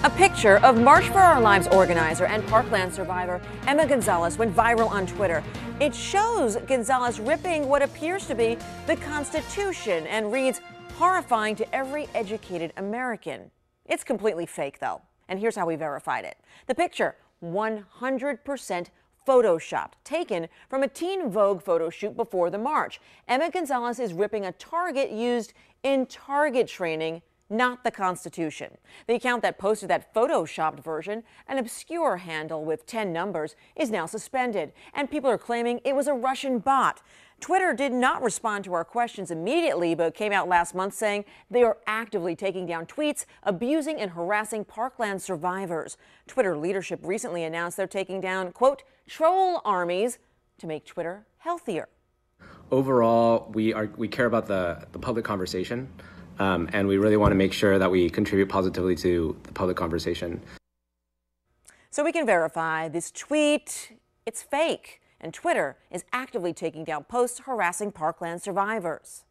A picture of March for Our Lives organizer and Parkland survivor Emma Gonzalez went viral on Twitter. It shows Gonzalez ripping what appears to be the Constitution and reads, "Horrifying to every educated American." It's completely fake, though, and here's how we verified it. The picture, 100% photoshopped, taken from a Teen Vogue photo shoot before the march. Emma Gonzalez is ripping a target used in target training, not the Constitution. The account that posted that photoshopped version, an obscure handle with 10 numbers, is now suspended, and people are claiming it was a Russian bot. Twitter did not respond to our questions immediately, but came out last month saying they are actively taking down tweets abusing and harassing Parkland survivors. Twitter leadership recently announced they're taking down, quote, troll armies to make Twitter healthier. Overall, we care about the public conversation. And we really want to make sure that we contribute positively to the public conversation. So we can verify this tweet, it's fake, and Twitter is actively taking down posts harassing Parkland survivors.